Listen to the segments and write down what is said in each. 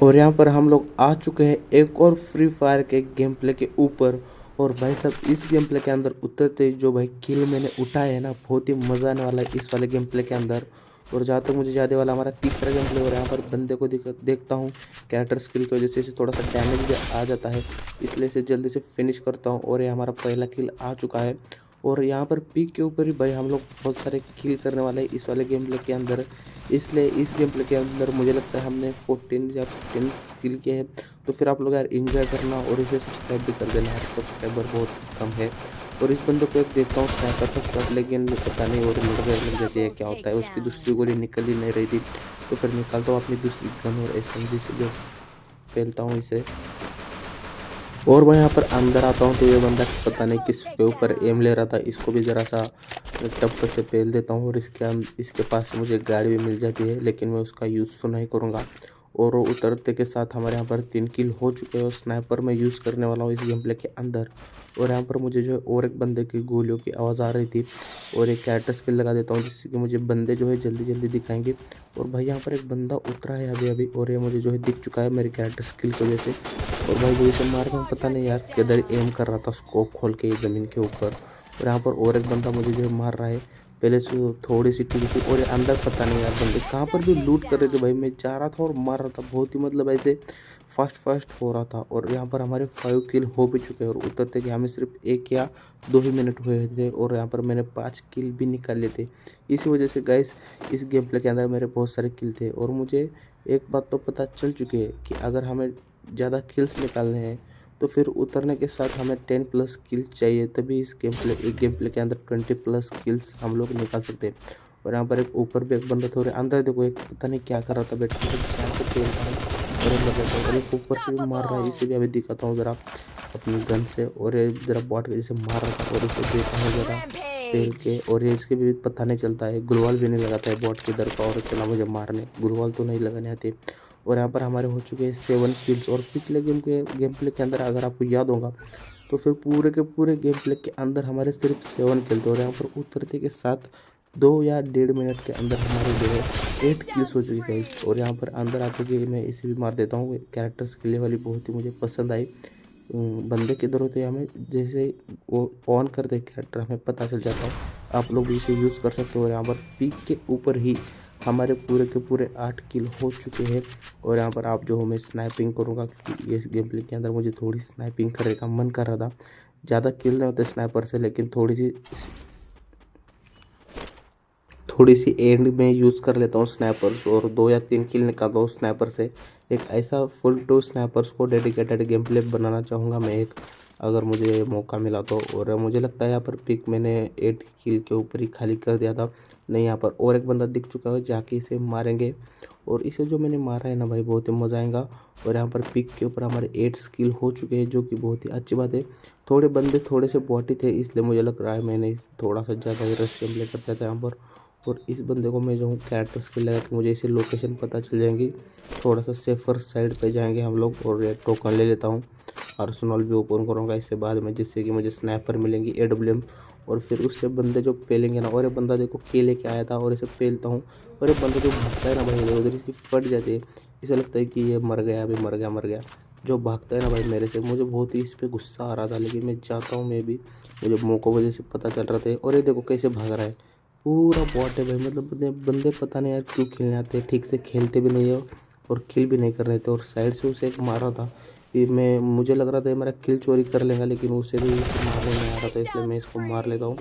और यहाँ पर हम लोग आ चुके हैं एक और फ्री फायर के गेम प्ले के ऊपर। और भाई साहब इस गेम प्ले के अंदर उतरते ही जो भाई किल मैंने उठाए है ना, बहुत ही मज़ा आने वाला है इस वाले गेम प्ले के अंदर। और जहाँ तक मुझे याद है वाला हमारा तीसरा गेम प्ले। और यहाँ पर बंदे को देखता हूँ कैरेक्टर स्किल की वजह से इसे थोड़ा सा डैमेज भी आ जाता है, इसलिए इसे जल्दी से फिनिश करता हूँ। और ये हमारा पहला किल आ चुका है। और यहाँ पर पीक के ऊपर ही भाई हम लोग बहुत सारे किल करने वाले हैं इस वाले गेम प्ले के अंदर। इसलिए इस गेम प्ले के अंदर मुझे लगता है हमने 14 या 15 किल किए हैं। तो फिर आप लोग यार एंजॉय करना और इसे सब्सक्राइब भी कर देना यार, सब्सक्राइबर बहुत कम है। और इस बंदे को एक देखता हूँ स्नाइपर का शॉट, लेकिन पता नहीं और लग जाती है क्या होता है, उसकी दूसरी गोली निकल ही नहीं रही थी। तो फिर निकालता हूँ अपनी दूसरी गन और एसएमजी से जो फैलता हूँ इसे। और मैं यहाँ पर अंदर आता हूँ तो ये बंदा पता नहीं किस के ऊपर एम ले रहा था, इसको भी ज़रा सा टप से पेल देता हूँ। और इसके पास मुझे गाड़ी भी मिल जाती है, लेकिन मैं उसका यूज़ तो नहीं करूँगा। और वो उतरते के साथ हमारे यहाँ पर 3 किल हो चुके हैं। और स्नाइपर मैं यूज़ करने वाला हूँ इस गेम प्ले के अंदर। और यहाँ पर मुझे जो है और एक बंदे की गोलियों की आवाज़ आ रही थी, और एक कैरेक्टर स्किल लगा देता हूँ जिससे कि मुझे बंदे जो है जल्दी जल्दी दिखाएंगे। और भाई यहाँ पर एक बंदा उतरा है अभी अभी, और ये मुझे जो है दिख चुका है मेरी कैरेक्टर स्किल की वजह से। और भाई वो इसे मार रहा हूँ, पता नहीं यार किधर एम कर रहा था स्कोप खोल के ज़मीन के ऊपर। और यहाँ पर और एक बंदा मुझे जो है मार रहा है, पहले से थोड़ी सी टीम थी। और ये अंदर पता नहीं यार बंदे कहाँ पर भी लूट कर रहे थे भाई, मैं जा रहा था और मार रहा था, बहुत ही मतलब ऐसे फास्ट हो रहा था। और यहाँ पर हमारे 5 किल हो भी चुके हैं। और उतरते कि हमें सिर्फ 1 या 2 ही मिनट हुए थे, और यहाँ पर मैंने 5 किल भी निकाल लिए थे। इसी वजह से गाइस इस गेम प्ले के अंदर मेरे बहुत सारे किल थे। और मुझे एक बात तो पता चल चुकी है कि अगर हमें ज़्यादा किल्स निकालने हैं तो फिर उतरने के साथ हमें 10 प्लस किल्स चाहिए, तभी इस गेम प्ले के अंदर 20 प्लस किल्स हम लोग निकाल सकते हैं। और यहाँ पर एक ऊपर भी एक बंदा थोड़े अंदर देखो, एक पता नहीं क्या कर रहा था बैठ के और एक ऊपर से भी मार रहा है, इसे भी अभी दिखाता हूँ ज़रा अपनी गन से। और ये ज़रा बॉट के जैसे मार रहा था, और इसे देखा हूँ ज़रा पेल के। और ये इसके भी पता नहीं चलता है, ग्लोवाल भी नहीं लगाता है बॉट के इधर का, और चला मुझे मारने ग्लोवाल तो नहीं लगाने आते। और यहाँ पर हमारे हो चुके हैं 7 किल्स। और पिछले गेम प्ले के अंदर अगर आपको याद होगा तो फिर पूरे के पूरे गेम प्ले के अंदर हमारे सिर्फ 7 किल थे। और यहाँ पर उतरते के साथ 2 या 1.5 मिनट के अंदर हमारे जो है 8 किल्स हो चुकी है। और यहाँ पर अंदर आते कि मैं इसे भी मार देता हूँ, कैरेक्टर स्किल वाली बहुत ही मुझे पसंद आई। बंदे किधर होते हैं हमें जैसे वो ऑन कर दे कैरेक्टर हमें पता चल जाता है, आप लोग भी इसे यूज़ कर सकते हो। और यहाँ पर पीक के ऊपर ही हमारे पूरे के पूरे 8 किल हो चुके हैं। और यहाँ पर आप जो हो मैं स्नाइपिंग करूँगा, क्योंकि इस गेम प्ले के अंदर मुझे थोड़ी स्नाइपिंग करने का मन कर रहा था। ज़्यादा किल नहीं होते स्नाइपर से, लेकिन थोड़ी सी एंड में यूज़ कर लेता हूँ स्नैपर्स, और 2 या 3 किल निकालता हूँ स्नैपर से। एक ऐसा फुल टू स्नैपर्स को डेडिकेटेड गेम प्ले बनाना चाहूँगा मैं एक, अगर मुझे मौका मिला तो। और मुझे लगता है यहाँ पर पिक मैंने 8 किल के ऊपर ही खाली कर दिया था। नहीं, यहाँ पर और एक बंदा दिख चुका है, जाके इसे मारेंगे। और इसे जो मैंने मारा है ना भाई बहुत ही मज़ा आएगा। और यहाँ पर पिक के ऊपर हमारे 8 स्किल हो चुके हैं, जो कि बहुत ही अच्छी बात है। थोड़े बंदे थोड़े से बॉटी थे, इसलिए मुझे लग रहा है मैंने थोड़ा सा ज़्यादा ही रश गेम प्ले करता था यहाँ पर। और इस बंदे को मैं जो हूँ कैरेक्टर स्किल लगा कि मुझे इसे लोकेशन पता चल जाएंगी, थोड़ा सा सेफर साइड पे जाएंगे हम लोग। और ये टोकन ले लेता हूँ, आर्सेनल भी ओपन करूँगा इससे बाद में, जिससे कि मुझे स्नैपर मिलेंगी AWM। और फिर उससे बंदे जो पेलेंगे ना, और ये बंदा देखो के लेके आया था, और इसे पेलता हूँ। और ये बंदा जो भागता है ना भाई इधर उधर, इसकी फट जाती है, इसे लगता है कि ये मर गया, अभी मर गया। जो भागता है ना भाई मेरे से, मुझे बहुत ही इस पर गुस्सा आ रहा था, लेकिन मैं चाहता हूँ मैं भी, मुझे मौक़ों वजह से पता चल रहा था। और ये देखो कैसे भाग रहा है, पूरा बॉट है भाई। मतलब बंदे पता नहीं यार क्यों खेलने आते हैं, ठीक से खेलते भी नहीं हो और किल भी नहीं कर रहे थे। और साइड से उसे एक मारा था, ये मुझे लग रहा था मेरा किल चोरी कर लेगा, लेकिन उसे भी मारने नहीं आ रहा था, इसलिए मैं इसको मार लेता हूँ।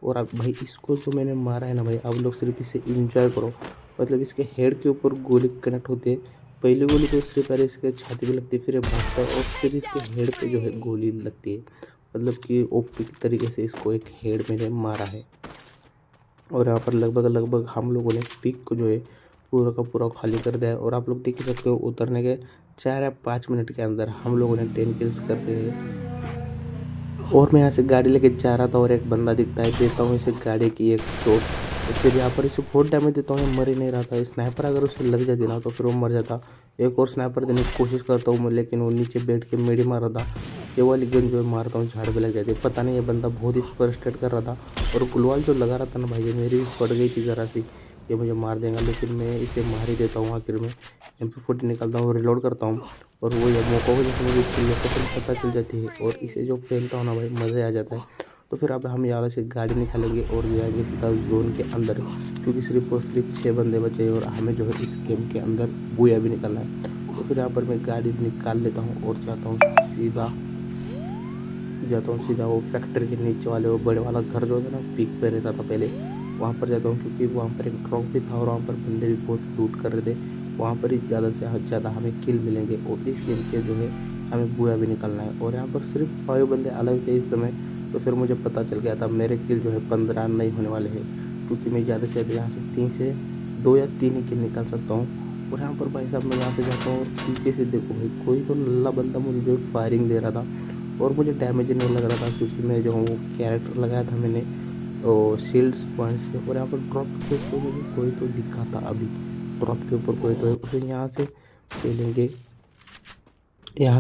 और अब भाई इसको जो मैंने मारा है ना भाई, आप लोग सिर्फ इसे इंजॉय करो। मतलब इसके हेड के ऊपर गोली कनेक्ट होती है, पहली गोली तो सिर्फ पहले इसके छाती पे लगती है, फिर ये भागता है, और फिर इसके हेड पे जो है गोली लगती है। मतलब कि ओपी तरीके से इसको एक हेड मैंने मारा है। और यहाँ पर लगभग हम लोगों ने पिक को जो है पूरा का पूरा खाली कर दिया है। और आप लोग देख ही सकते हो उतरने के 4 या 5 मिनट के अंदर हम लोगों ने 10 किल्स कर दिए हैं। और मैं यहाँ से गाड़ी लेके जा रहा था, और एक बंदा दिखता है, देता हूँ इसे गाड़ी की एक शॉट। तो फिर यहाँ पर इसे बहुत डैमेज देता हूँ, मर ही नहीं रहा था। स्नाइपर अगर उसे लग जाती ना तो फिर वो मर जाता। एक और स्नाइपर देने की कोशिश करता हूँ मैं, लेकिन वो नीचे बैठ के मेडी मार रहा था। ये वाली गन जो है मारता हूँ झाड़ पे लग जाती है। पता नहीं ये बंदा बहुत ही फ्रस्ट्रेट कर रहा था, और गुलवाल जो लगा रहा था ना भाई, ये मेरी भी पड़ गई थी ज़रा सी, ये मुझे मार देगा, लेकिन मैं इसे मार ही देता हूँ आखिर में। MP40 निकालता हूँ, रिलोड करता हूँ और वो ये मौका को जैसे मुझे इसकी लोकेशन पता चल जाती है और इसे जो पहनता हूँ ना भाई मज़े आ जाता है। तो फिर अब हम यहाँ से गाड़ी निकालेंगे और जाएंगे सीधा जोन के अंदर, क्योंकि सिर्फ और सिर्फ 6 बंदे बचे और हमें जो है इस गेम के अंदर बूया भी निकलना है। तो फिर यहाँ पर मैं गाड़ी निकाल लेता हूँ और जाता हूँ सीधा वो फैक्ट्री के नीचे वाले वो बड़े वाला घर जो है ना पीक पे रहता था पहले, वहाँ पर जाता हूँ, क्योंकि वहाँ पर एक ड्रॉप भी था और वहाँ पर बंदे भी बहुत लूट कर रहे थे। वहाँ पर ही ज़्यादा से ज़्यादा हमें किल मिलेंगे और इस गेम के जो है हमें बूया भी निकलना है। और यहाँ पर सिर्फ 5 बंदे अलग थे इस समय। तो फिर मुझे पता चल गया था मेरे किल जो है 15 नहीं होने वाले हैं, क्योंकि मैं ज़्यादा से ज़्यादा यहाँ से 3 से 2 या 3 ही किल निकाल सकता हूँ। और यहाँ पर भाई साहब मैं यहाँ से जाता हूँ और पीछे से देखो भाई कोई तो नल्ला बंदा मुझे फायरिंग दे रहा था और मुझे डैमेज नहीं लग रहा था, क्योंकि मैं जो हूँ वो कैरेक्टर लगाया था मैंने और शील्ड्स पॉइंट्स थे। और यहाँ पर ड्रॉप के ऊपर मुझे कोई तो दिखा था, अभी ड्रॉप के ऊपर कोई तो है। फिर यहाँ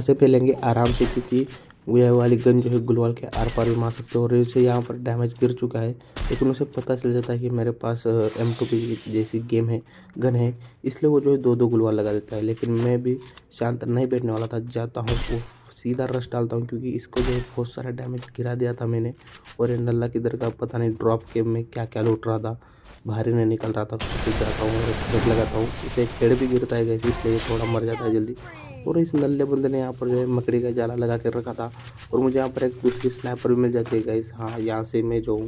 से पेलेंगे आराम से, क्योंकि वो वाली गन जो है गुलवाल के आर पार भी मार सकते हो। और इसे यहाँ पर डैमेज गिर चुका है, लेकिन उसे पता चल जाता है कि मेरे पास M2P जैसी गेम है, गन है, इसलिए वो जो है 2-2 गुलवाल लगा देता है। लेकिन मैं भी शांत नहीं बैठने वाला था, जाता हूँ वो सीधा रश डालता हूँ, क्योंकि इसको जो है बहुत सारा डैमेज गिरा दिया था मैंने। और ये नल्ला किधर का पता नहीं ड्रॉप के में क्या क्या लूट रहा था, बाहर नहीं निकल रहा था। फिर जाता हूँ और हेड लगाता हूँ, इसे हेड भी गिरता है गैस, इसलिए थोड़ा मर जाता है जल्दी। और इस नल्ले बंदे ने यहाँ पर जो है मकड़ी का जाला लगा कर रखा था और मुझे यहाँ पर एक दूसरी स्नैपर भी मिल जाती है गाइस। हाँ, यहाँ से मैं जो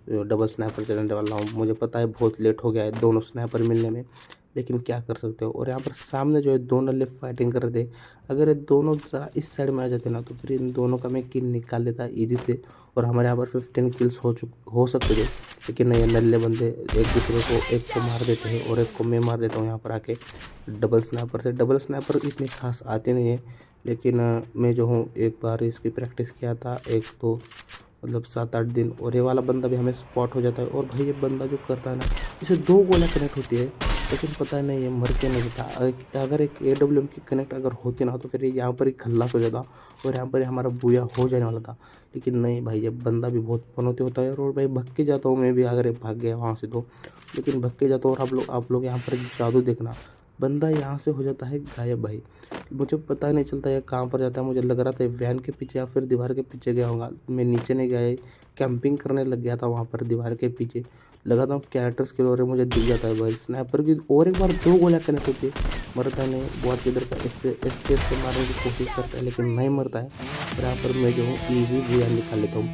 डबल स्नैपर चलाने वाला हूँ। मुझे पता है बहुत लेट हो गया है दोनों स्नैपर मिलने में, लेकिन क्या कर सकते हो। और यहाँ पर सामने जो है 2 नल्ले फाइटिंग कर रहे थे, अगर ये दोनों ज़रा इस साइड में आ जाते ना तो फिर इन दोनों का मैं किल निकाल लेता ईजी से और हमारे यहाँ पर 15 किल्स हो सकते थे। लेकिन नहीं, नल्ले बंदे एक दूसरे को, एक को मार देते हैं और एक को मैं मार देता हूँ यहाँ पर आके डबल स्नैपर से। डबल स्नैपर इतनी खास आती नहीं है, लेकिन मैं जो हूँ एक बार इसकी प्रैक्टिस किया था, एक तो मतलब 7-8 दिन, और ये वाला बंदा भी हमें स्पॉट हो जाता है। और भाई ये बंदा जो करता है ना, इसे 2 गोलियाँ कनेक्ट होती है, लेकिन पता नहीं ये मर के नहीं देता। अगर एक AWM की कनेक्ट अगर होती ना तो फिर ये यहाँ पर ही खल्लास हो जाता और यहाँ पर हमारा बूया हो जाने वाला था। लेकिन नहीं भाई, ये बंदा भी बहुत पनौती होता है। और भाई भग के जाता हूँ मैं भी, अगर ये भाग गया वहाँ से तो, लेकिन भग के जाता हूँ। और आप लोग यहाँ पर जादू देखना, बंदा यहाँ से हो जाता है गायब भाई। मुझे पता नहीं चलता है कहाँ पर जाता है। मुझे लग रहा था वैन के पीछे या फिर दीवार के पीछे गया होगा, मैं नीचे नहीं गया, कैंपिंग करने लग गया था वहाँ पर दीवार के पीछे। लगाता हूँ कैरेक्टर्स के और मुझे दिख जाता है भाई स्नैपर की, और एक बार 2 गोलियाँ कनेक्ट होती है, मरता नहीं। बहुत किधर का इसके मारने की कोशिश करता है लेकिन नहीं मरता है। और यहाँ पर मैं जो हूँ ईजी बुया निकाल लेता हूँ।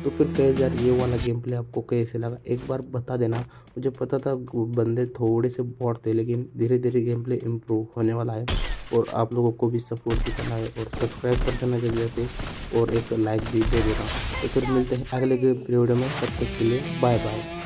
तो फिर कहे यार ये वाला गेम प्ले आपको कैसे लगा, एक बार बता देना। मुझे पता था बंदे थोड़े से बॉट थे, लेकिन धीरे धीरे गेम प्ले इम्प्रूव होने वाला है और आप लोगों को भी सपोर्ट भी करना है और सब्सक्राइब कर देना जल्दी से और एक लाइक भी दे देना। तो फिर मिलते हैं अगले वीडियो में, तब तक के लिए बाय बाय।